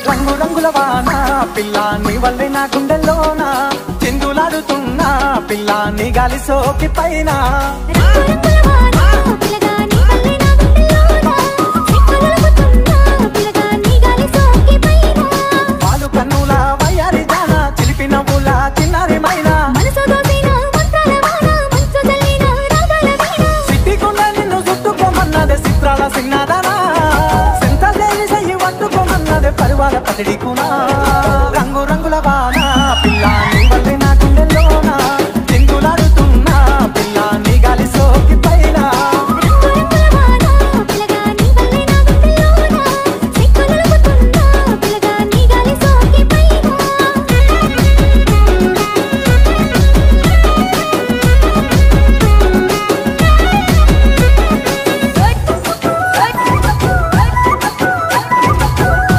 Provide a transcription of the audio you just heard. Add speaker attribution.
Speaker 1: రంగు రంగుల వాన పిల్ల నీ వల్లే నా గుండెల్లోన చిందులాడుతున్నా పిల్ల నీ గాలి సోకి పైన పాలు కన్నుల వయ్యారి జాన చిలిపి నవ్వుల చిన్నారి మైనా సిట్టికుండా నిన్ను చుట్టుకోమన్నదే చిత్రాల సిన్నాదనా సెంత దేవి సయ్యి పట్టుకోమన్నదే పరివార పతిడికునా రంగు రంగుల వాన